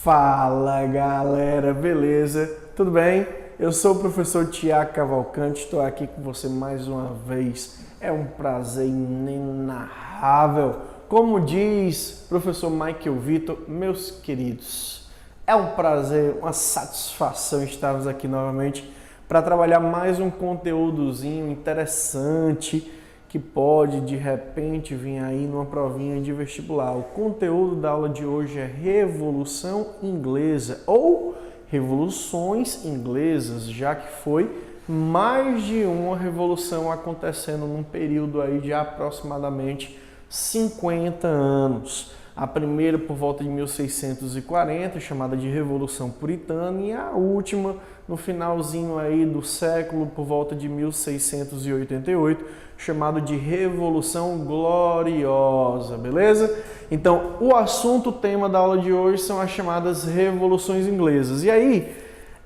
Fala galera, beleza? Tudo bem? Eu sou o professor Tiago Cavalcante, estou aqui com você mais uma vez. É um prazer inenarrável. Como diz o professor Michael Vitor, meus queridos, é um prazer, uma satisfação estarmos aqui novamente para trabalhar mais um conteúdozinho interessante que pode de repente vir aí numa provinha de vestibular. O conteúdo da aula de hoje é Revolução Inglesa ou Revoluções Inglesas, já que foi mais de uma revolução acontecendo num período aí de aproximadamente 50 anos. A primeira por volta de 1640, chamada de Revolução Puritana, e a última no finalzinho aí do século, por volta de 1688, chamado de Revolução Gloriosa, beleza? Então, o assunto, o tema da aula de hoje são as chamadas Revoluções Inglesas. E aí,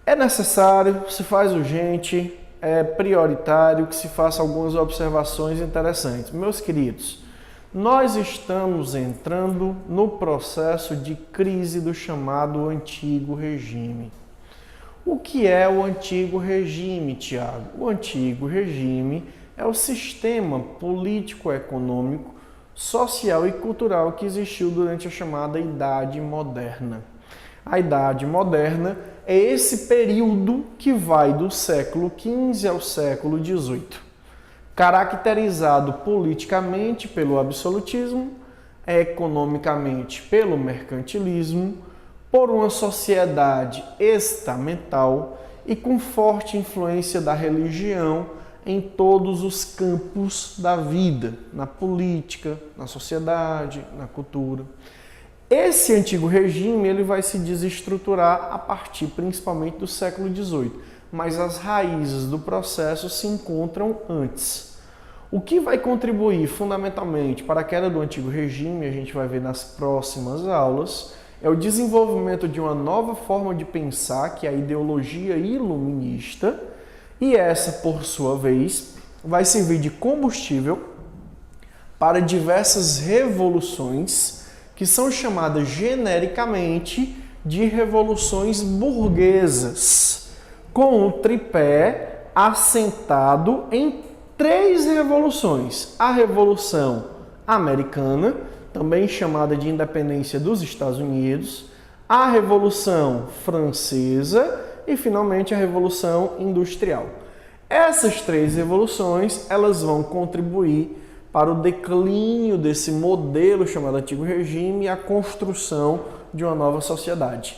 é necessário, se faz urgente, é prioritário que se faça algumas observações interessantes. Meus queridos, nós estamos entrando no processo de crise do chamado Antigo Regime. O que é o Antigo Regime, Tiago? O Antigo Regime é o sistema político-econômico, social e cultural que existiu durante a chamada Idade Moderna. A Idade Moderna é esse período que vai do século XV ao século XVIII, caracterizado politicamente pelo absolutismo, economicamente pelo mercantilismo, por uma sociedade estamental e com forte influência da religião em todos os campos da vida, na política, na sociedade, na cultura. Esse antigo regime ele vai se desestruturar a partir principalmente do século XVIII, mas as raízes do processo se encontram antes. O que vai contribuir fundamentalmente para a queda do antigo regime, a gente vai ver nas próximas aulas, é o desenvolvimento de uma nova forma de pensar, que é a ideologia iluminista, e essa, por sua vez, vai servir de combustível para diversas revoluções que são chamadas genericamente de revoluções burguesas, com o tripé assentado em três revoluções: a Revolução Americana, também chamada de independência dos Estados Unidos, a Revolução Francesa e, finalmente, a Revolução Industrial. Essas três revoluções elas vão contribuir para o declínio desse modelo chamado Antigo Regime e a construção de uma nova sociedade.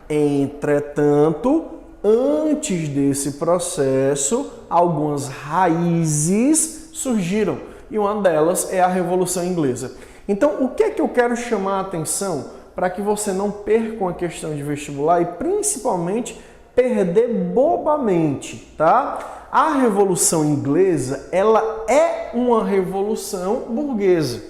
Entretanto, antes desse processo, algumas raízes surgiram e uma delas é a Revolução Inglesa. Então, o que é que eu quero chamar a atenção para que você não perca uma questão de vestibular e principalmente perder bobamente, tá? A Revolução Inglesa, ela é uma revolução burguesa.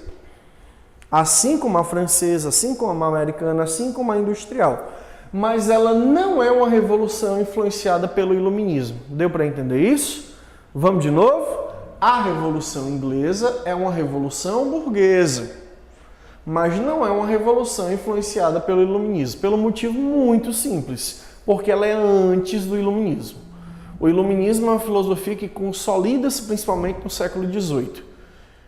Assim como a francesa, assim como a americana, assim como a industrial. Mas ela não é uma revolução influenciada pelo iluminismo. Deu para entender isso? Vamos de novo? A Revolução Inglesa é uma revolução burguesa, mas não é uma revolução influenciada pelo iluminismo, pelo motivo muito simples, porque ela é antes do iluminismo. O iluminismo é uma filosofia que consolida-se principalmente no século XVIII,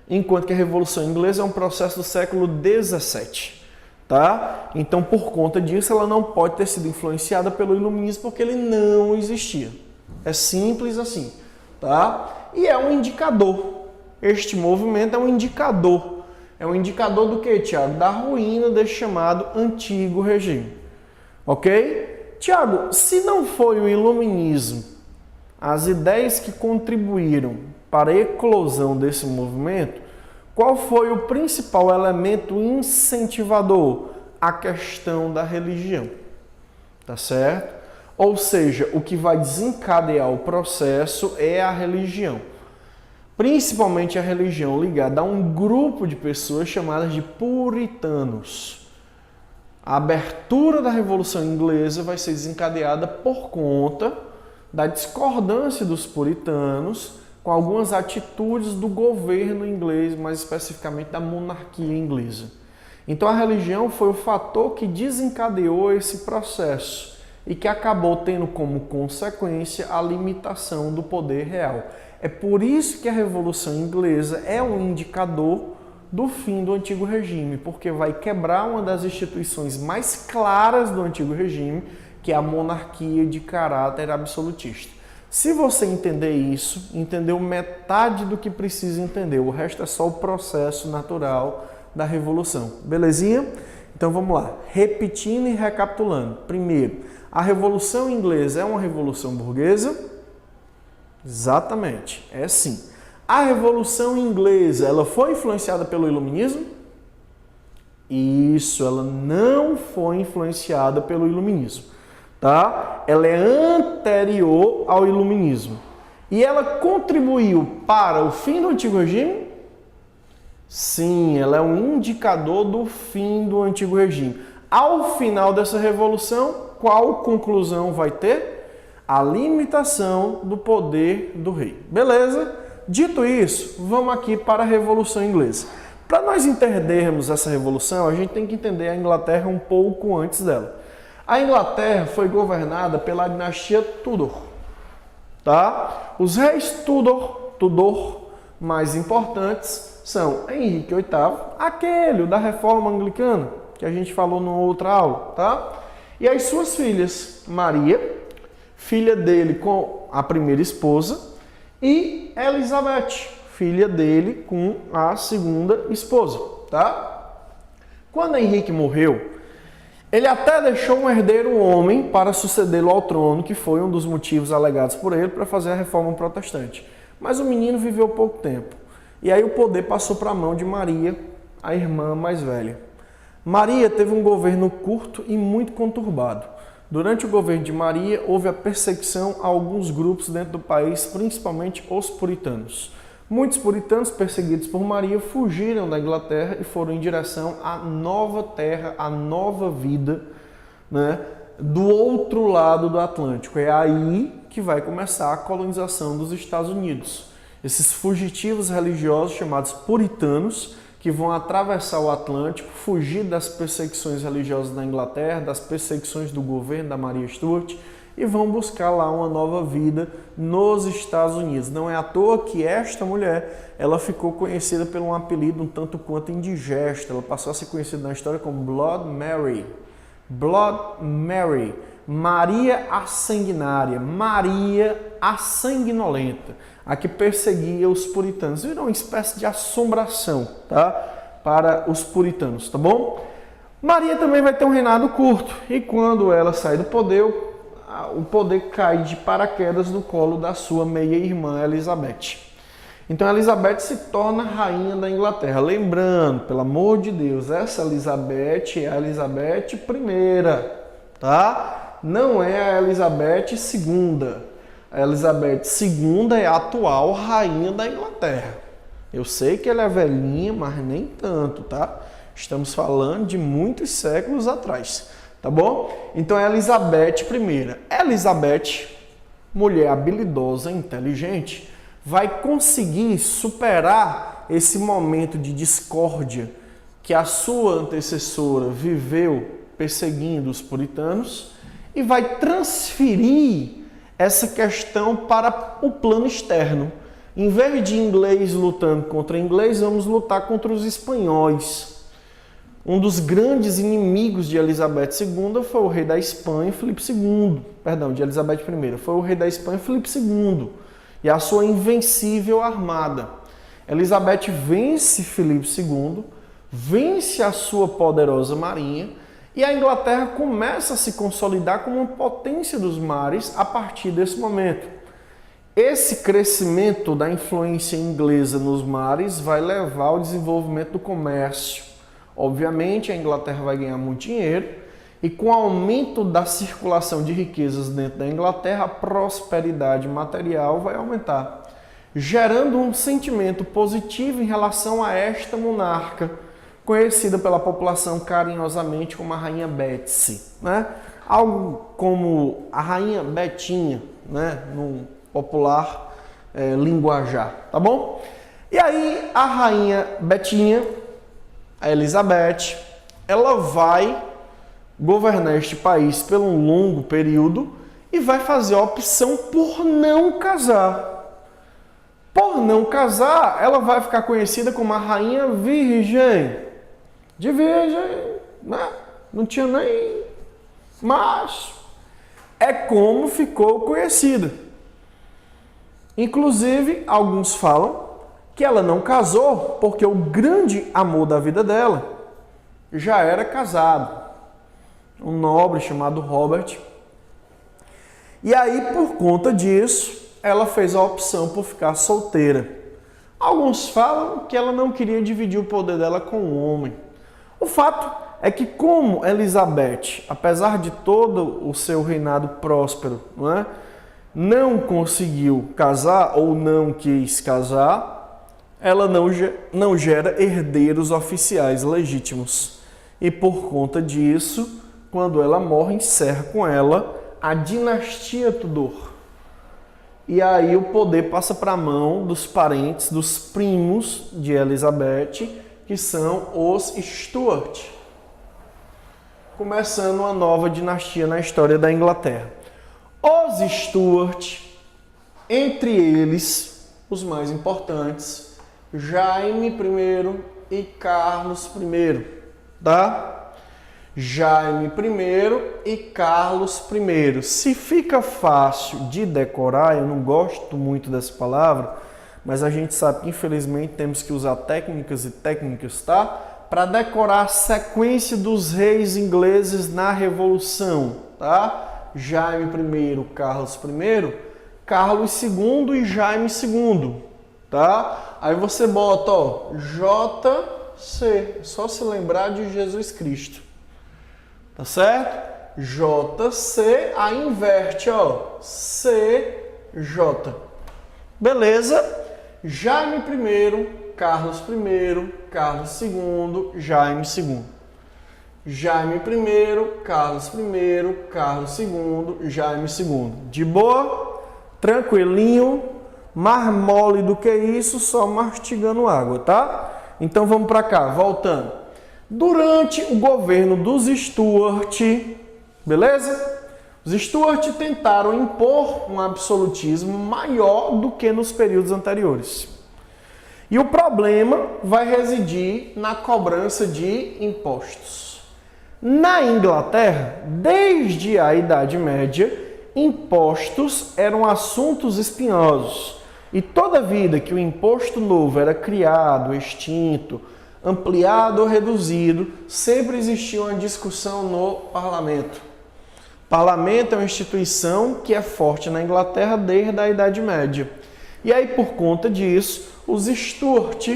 enquanto que a Revolução Inglesa é um processo do século XVII. Tá? Então, por conta disso, ela não pode ter sido influenciada pelo iluminismo porque ele não existia. É simples assim. Tá? E é um indicador. Este movimento é um indicador. É um indicador do que, Tiago? Da ruína desse chamado Antigo Regime. Ok? Tiago, se não foi o iluminismo, as ideias que contribuíram para a eclosão desse movimento, qual foi o principal elemento incentivador? A questão da religião. Tá certo? Ou seja, o que vai desencadear o processo é a religião. Principalmente a religião ligada a um grupo de pessoas chamadas de puritanos. A abertura da Revolução Inglesa vai ser desencadeada por conta da discordância dos puritanos com algumas atitudes do governo inglês, mais especificamente da monarquia inglesa. Então a religião foi o fator que desencadeou esse processo e que acabou tendo como consequência a limitação do poder real. É por isso que a Revolução Inglesa é um indicador do fim do antigo regime, porque vai quebrar uma das instituições mais claras do antigo regime, que é a monarquia de caráter absolutista. Se você entender isso, entendeu metade do que precisa entender, o resto é só o processo natural da revolução. Belezinha? Então vamos lá, repetindo e recapitulando. Primeiro, a Revolução Inglesa é uma revolução burguesa? Exatamente, é sim. A Revolução Inglesa, ela foi influenciada pelo Iluminismo? Isso, ela não foi influenciada pelo Iluminismo, tá? Ela é anterior ao Iluminismo. E ela contribuiu para o fim do Antigo Regime? Sim, ela é um indicador do fim do Antigo Regime. Ao final dessa revolução, qual conclusão vai ter? A limitação do poder do rei. Beleza? Dito isso, vamos aqui para a Revolução Inglesa. Para nós entendermos essa revolução, a gente tem que entender a Inglaterra um pouco antes dela. A Inglaterra foi governada pela dinastia Tudor. Tá? Os reis Tudor mais importantes são Henrique VIII, aquele da Reforma Anglicana, que a gente falou numa outra aula. Tá? E as suas filhas, Maria, filha dele com a primeira esposa, e Elizabeth, filha dele com a segunda esposa, tá? Quando Henrique morreu, ele até deixou um herdeiro homem para sucedê-lo ao trono, que foi um dos motivos alegados por ele para fazer a reforma protestante. Mas o menino viveu pouco tempo. E aí o poder passou para a mão de Maria, a irmã mais velha. Maria teve um governo curto e muito conturbado. Durante o governo de Maria, houve a perseguição a alguns grupos dentro do país, principalmente os puritanos. Muitos puritanos perseguidos por Maria fugiram da Inglaterra e foram em direção à nova terra, à nova vida, né, do outro lado do Atlântico. É aí que vai começar a colonização dos Estados Unidos. Esses fugitivos religiosos chamados puritanos, que vão atravessar o Atlântico, fugir das perseguições religiosas da Inglaterra, das perseguições do governo da Maria Stuart, e vão buscar lá uma nova vida nos Estados Unidos. Não é à toa que esta mulher, ela ficou conhecida por um apelido um tanto quanto indigesto. Ela passou a ser conhecida na história como Blood Mary. Blood Mary. Maria a Sanguinária. Maria a Sanguinolenta. A que perseguia os puritanos. Virou uma espécie de assombração, tá? Para os puritanos, tá bom? Maria também vai ter um reinado curto. E quando ela sai do poder, o poder cai de paraquedas no colo da sua meia-irmã, Elizabeth. Então, Elizabeth se torna rainha da Inglaterra. Lembrando, pelo amor de Deus, essa Elizabeth é a Elizabeth I, tá? Não é a Elizabeth II. A Elizabeth II é a atual rainha da Inglaterra. Eu sei que ela é velhinha, mas nem tanto, tá? Estamos falando de muitos séculos atrás, tá bom? Então é Elizabeth I. Elizabeth, mulher habilidosa, inteligente, vai conseguir superar esse momento de discórdia que a sua antecessora viveu perseguindo os puritanos e vai transferir essa questão para o plano externo. Em vez de inglês lutando contra inglês, vamos lutar contra os espanhóis. Um dos grandes inimigos de Elizabeth II foi o rei da Espanha, Filipe II. Perdão, de Elizabeth I. Foi o rei da Espanha, Filipe II. E a sua invencível armada. Elizabeth vence Filipe II, vence a sua poderosa marinha, e a Inglaterra começa a se consolidar como uma potência dos mares a partir desse momento. Esse crescimento da influência inglesa nos mares vai levar ao desenvolvimento do comércio. Obviamente, a Inglaterra vai ganhar muito dinheiro e com o aumento da circulação de riquezas dentro da Inglaterra, a prosperidade material vai aumentar, gerando um sentimento positivo em relação a esta monarca, conhecida pela população carinhosamente como a Rainha Betsy, né? Algo como a Rainha Betinha, né? No popular linguajar, tá bom? E aí a Rainha Betinha, a Elizabeth, ela vai governar este país por um longo período e vai fazer a opção por não casar. Por não casar, ela vai ficar conhecida como a rainha virgem. De virgem, né? Não tinha nem macho. É como ficou conhecida. Inclusive, alguns falam que ela não casou porque o grande amor da vida dela já era casado. Um nobre chamado Robert. E aí, por conta disso, ela fez a opção por ficar solteira. Alguns falam que ela não queria dividir o poder dela com o homem. O fato é que, como Elizabeth, apesar de todo o seu reinado próspero, não conseguiu casar ou não quis casar, ela não gera herdeiros oficiais legítimos. E por conta disso, quando ela morre, encerra com ela a dinastia Tudor. E aí o poder passa para a mão dos parentes, dos primos de Elizabeth, que são os Stuart. Começando uma nova dinastia na história da Inglaterra. Os Stuart, entre eles, os mais importantes, Jaime I e Carlos I, tá? Jaime I e Carlos I. Se fica fácil de decorar, eu não gosto muito dessa palavra, mas a gente sabe que infelizmente temos que usar técnicas e técnicas, tá? Para decorar a sequência dos reis ingleses na Revolução, tá? Jaime I, Carlos I, Carlos II e Jaime II, tá? Aí você bota, ó, JC, só se lembrar de Jesus Cristo. Tá certo? JC, aí inverte, ó, CJ. Beleza? Jaime I, Carlos I, Carlos II, Jaime II. Jaime I, Carlos I, Carlos II, Jaime II. De boa? Tranquilinho? Mais mole do que isso, só mastigando água, tá? Então vamos para cá, voltando. Durante o governo dos Stuart, beleza? Os Stuart tentaram impor um absolutismo maior do que nos períodos anteriores. E o problema vai residir na cobrança de impostos. Na Inglaterra, desde a Idade Média, impostos eram assuntos espinhosos. E toda vida que o imposto novo era criado, extinto, ampliado ou reduzido, sempre existia uma discussão no parlamento. O parlamento é uma instituição que é forte na Inglaterra desde a Idade Média. E aí, por conta disso, os Stuart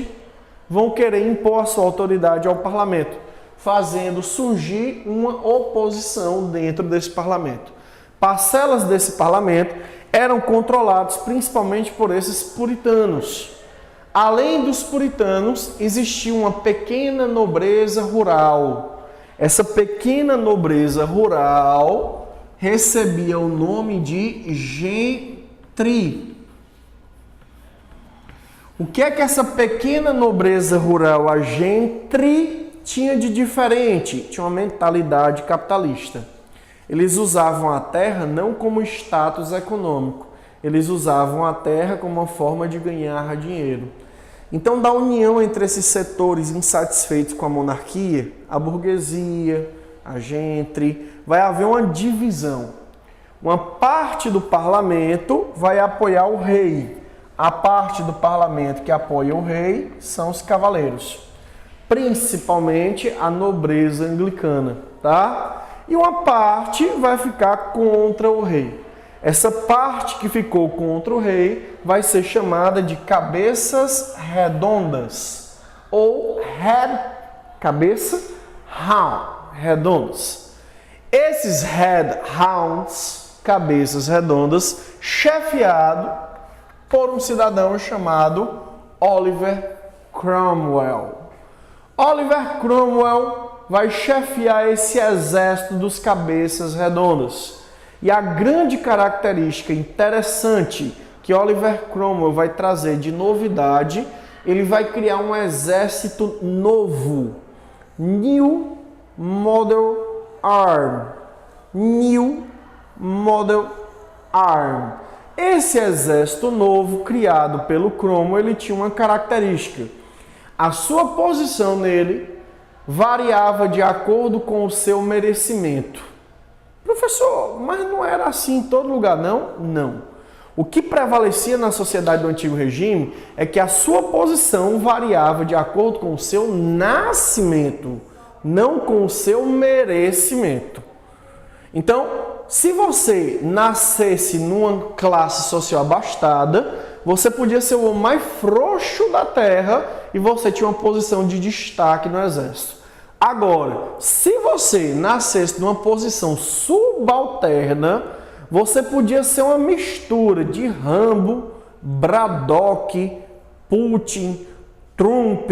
vão querer impor a sua autoridade ao parlamento, fazendo surgir uma oposição dentro desse parlamento. Parcelas desse parlamento eram controladas principalmente por esses puritanos. Além dos puritanos, existia uma pequena nobreza rural. Essa pequena nobreza rural recebia o nome de gentry. O que é que essa pequena nobreza rural, a gentry, tinha de diferente? Tinha uma mentalidade capitalista. Eles usavam a terra não como status econômico, eles usavam a terra como uma forma de ganhar dinheiro. Então, da união entre esses setores insatisfeitos com a monarquia, a burguesia, a gentry, vai haver uma divisão. Uma parte do parlamento vai apoiar o rei. A parte do parlamento que apoia o rei são os cavaleiros, principalmente a nobreza anglicana, tá? E uma parte vai ficar contra o rei. Essa parte que ficou contra o rei vai ser chamada de cabeças redondas ou cabeça redondas. Esses headhounds, cabeças redondas, chefiado por um cidadão chamado Oliver Cromwell. Oliver Cromwell vai chefiar esse exército dos cabeças redondas. E a grande característica interessante que Oliver Cromwell vai trazer de novidade, ele vai criar um exército novo, New Model Army. New Model Army. Esse exército novo criado pelo Cromwell, ele tinha uma característica. A sua posição nele variava de acordo com o seu merecimento. Professor, mas não era assim em todo lugar, não? Não. O que prevalecia na sociedade do Antigo Regime é que a sua posição variava de acordo com o seu nascimento, não com o seu merecimento. Então, se você nascesse numa classe social abastada, você podia ser o homem mais frouxo da terra e você tinha uma posição de destaque no exército. Agora, se você nascesse numa posição subalterna, você podia ser uma mistura de Rambo, Braddock, Putin, Trump,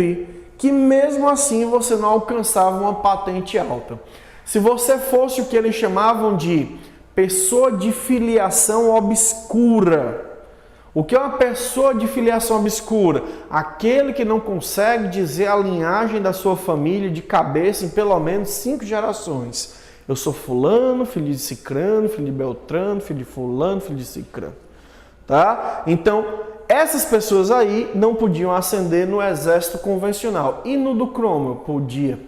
que mesmo assim você não alcançava uma patente alta. Se você fosse o que eles chamavam de pessoa de filiação obscura. O que é uma pessoa de filiação obscura? Aquele que não consegue dizer a linhagem da sua família de cabeça em pelo menos 5 gerações. Eu sou fulano, filho de cicrano, filho de beltrano, filho de fulano, filho de cicrano. Tá? Então, essas pessoas aí não podiam ascender no exército convencional. E no do Cromwell? Podia.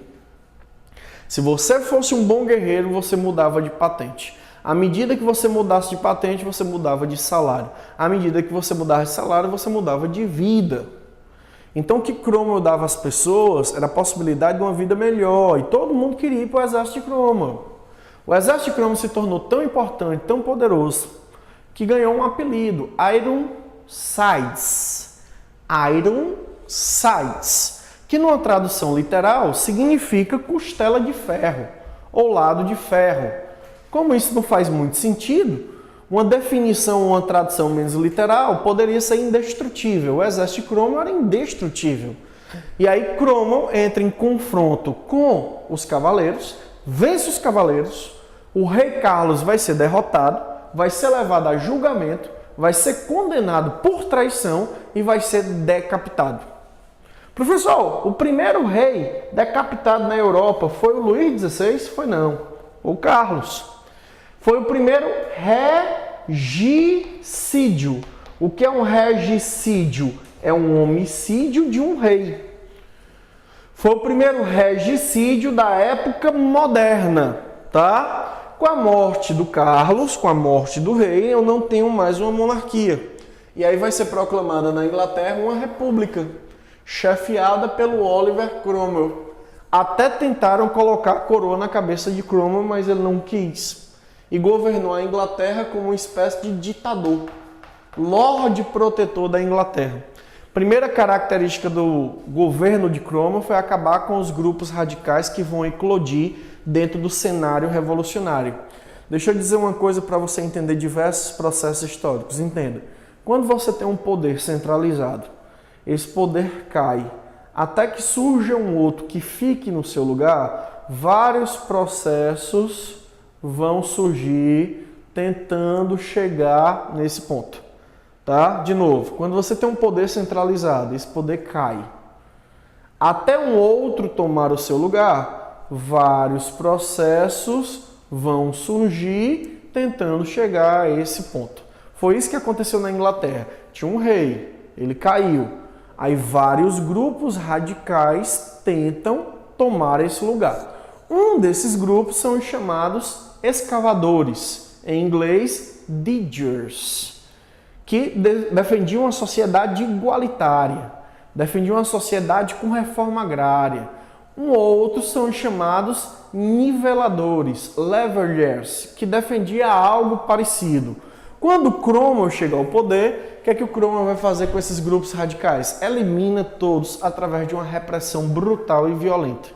Se você fosse um bom guerreiro, você mudava de patente. À medida que você mudasse de patente, você mudava de salário. À medida que você mudava de salário, você mudava de vida. Então o que Cromwell dava às pessoas era a possibilidade de uma vida melhor. E todo mundo queria ir para o exército de Cromwell. O exército de Cromwell se tornou tão importante, tão poderoso, que ganhou um apelido, Ironsides. Ironsides. Que numa tradução literal significa costela de ferro ou lado de ferro. Como isso não faz muito sentido, uma definição, uma tradução menos literal poderia ser indestrutível. O exército de Cromwell era indestrutível. E aí Cromwell entra em confronto com os cavaleiros, vence os cavaleiros, o rei Carlos vai ser derrotado, vai ser levado a julgamento, vai ser condenado por traição e vai ser decapitado. Professor, o primeiro rei decapitado na Europa foi o Luís XVI? Foi não. O Carlos. Foi o primeiro regicídio. O que é um regicídio? É um homicídio de um rei. Foi o primeiro regicídio da época moderna, tá? Com a morte do Carlos, com a morte do rei, eu não tenho mais uma monarquia. E aí vai ser proclamada na Inglaterra uma república, chefiada pelo Oliver Cromwell. Até tentaram colocar a coroa na cabeça de Cromwell, mas ele não quis. E governou a Inglaterra como uma espécie de ditador, Lorde Protetor da Inglaterra. Primeira característica do governo de Cromwell foi acabar com os grupos radicais que vão eclodir dentro do cenário revolucionário. Deixa eu dizer uma coisa para você entender diversos processos históricos. Entenda, quando você tem um poder centralizado, esse poder cai, até que surja um outro que fique no seu lugar, vários processos vão surgir tentando chegar nesse ponto. Tá? De novo, quando você tem um poder centralizado, esse poder cai. Até um outro tomar o seu lugar, vários processos vão surgir tentando chegar a esse ponto. Foi isso que aconteceu na Inglaterra. Tinha um rei, ele caiu. Aí vários grupos radicais tentam tomar esse lugar. Um desses grupos são os chamados escavadores, em inglês, diggers, que defendiam uma sociedade igualitária, defendiam uma sociedade com reforma agrária. Outros são os chamados niveladores, levelers, que defendia algo parecido. Quando Cromwell chega ao poder, o que é que o Cromwell vai fazer com esses grupos radicais? Elimina todos através de uma repressão brutal e violenta.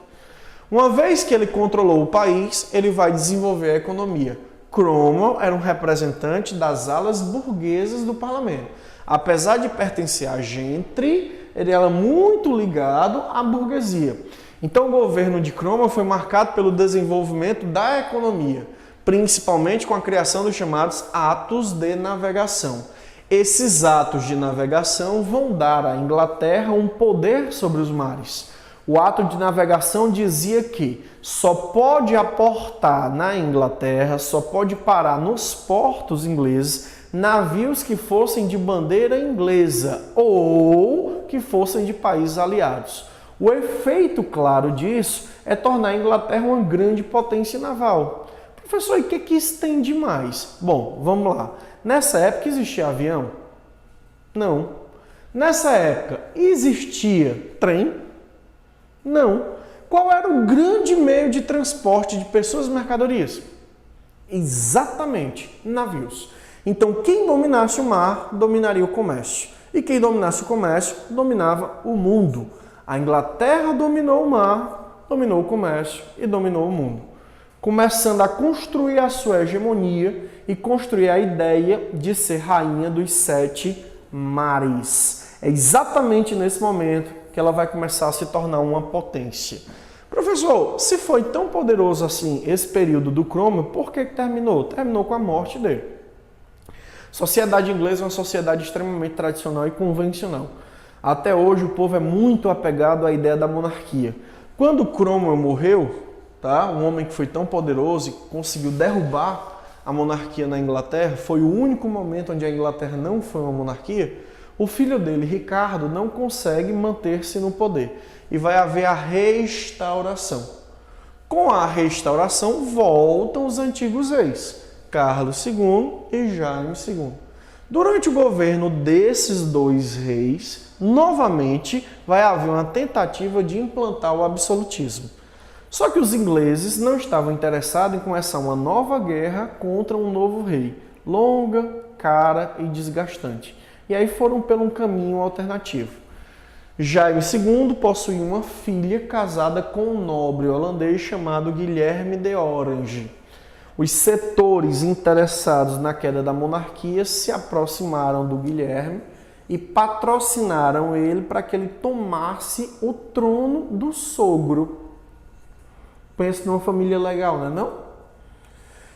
Uma vez que ele controlou o país, ele vai desenvolver a economia. Cromwell era um representante das alas burguesas do parlamento. Apesar de pertencer à gentry, ele era muito ligado à burguesia. Então o governo de Cromwell foi marcado pelo desenvolvimento da economia, principalmente com a criação dos chamados atos de navegação. Esses atos de navegação vão dar à Inglaterra um poder sobre os mares. O ato de navegação dizia que só pode aportar na Inglaterra, só pode parar nos portos ingleses navios que fossem de bandeira inglesa ou que fossem de países aliados. O efeito claro disso é tornar a Inglaterra uma grande potência naval. Professor, e o que isso tem de mais? Bom, vamos lá. Nessa época existia avião? Não. Nessa época existia trem? Não. Qual era o grande meio de transporte de pessoas e mercadorias? Exatamente, navios. Então, quem dominasse o mar, dominaria o comércio. E quem dominasse o comércio, dominava o mundo. A Inglaterra dominou o mar, dominou o comércio e dominou o mundo, começando a construir a sua hegemonia e construir a ideia de ser rainha dos 7 mares. É exatamente nesse momento que ela vai começar a se tornar uma potência. Professor, se foi tão poderoso assim esse período do Cromwell, por que terminou? Terminou com a morte dele. Sociedade inglesa é uma sociedade extremamente tradicional e convencional. Até hoje o povo é muito apegado à ideia da monarquia. Quando Cromwell morreu, um homem que foi tão poderoso e conseguiu derrubar a monarquia na Inglaterra, foi o único momento onde a Inglaterra não foi uma monarquia, o filho dele, Ricardo, não consegue manter-se no poder. E vai haver a restauração. Com a restauração, voltam os antigos reis, Carlos II e Jaime II. Durante o governo desses 2 reis, novamente vai haver uma tentativa de implantar o absolutismo. Só que os ingleses não estavam interessados em começar uma nova guerra contra um novo rei, longa, cara e desgastante. E aí foram por um caminho alternativo. Jaime II possuía uma filha casada com um nobre holandês chamado Guilherme de Orange. Os setores interessados na queda da monarquia se aproximaram do Guilherme e patrocinaram ele para que ele tomasse o trono do sogro. Pensa numa família legal, não é não?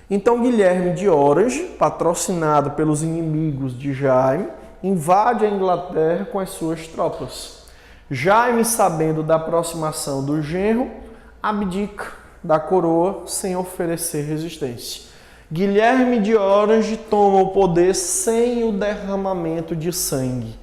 Então Guilherme de Orange, patrocinado pelos inimigos de Jaime, invade a Inglaterra com as suas tropas. Jaime, sabendo da aproximação do genro, abdica da coroa sem oferecer resistência. Guilherme de Orange toma o poder sem o derramamento de sangue.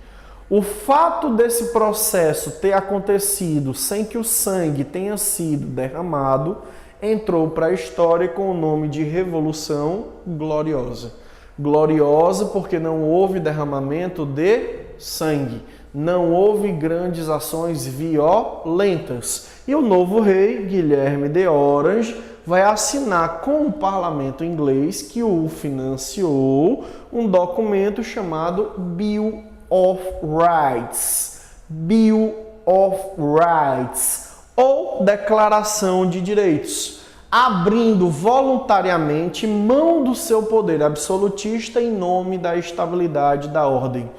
O fato desse processo ter acontecido sem que o sangue tenha sido derramado entrou para a história com o nome de Revolução Gloriosa. Gloriosa porque não houve derramamento de sangue, não houve grandes ações violentas. E o novo rei, Guilherme de Orange, vai assinar com o parlamento inglês, que o financiou, um documento chamado Bill of Rights. Bill of Rights, ou Declaração de Direitos, abrindo voluntariamente mão do seu poder absolutista em nome da estabilidade da ordem.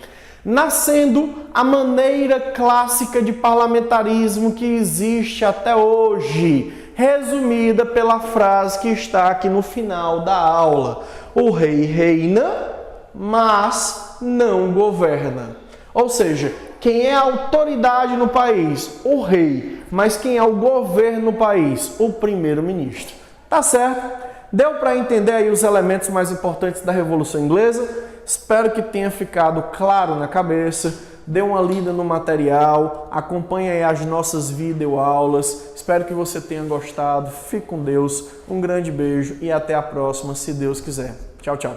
Nascendo a maneira clássica de parlamentarismo que existe até hoje, resumida pela frase que está aqui no final da aula: o rei reina, mas não governa. Ou seja, quem é a autoridade no país? O rei. Mas quem é o governo no país? O primeiro-ministro. Tá certo? Deu para entender aí os elementos mais importantes da Revolução Inglesa? Espero que tenha ficado claro na cabeça. Dê uma lida no material, acompanhe aí as nossas videoaulas. Espero que você tenha gostado. Fique com Deus, um grande beijo e até a próxima, se Deus quiser. Tchau, tchau.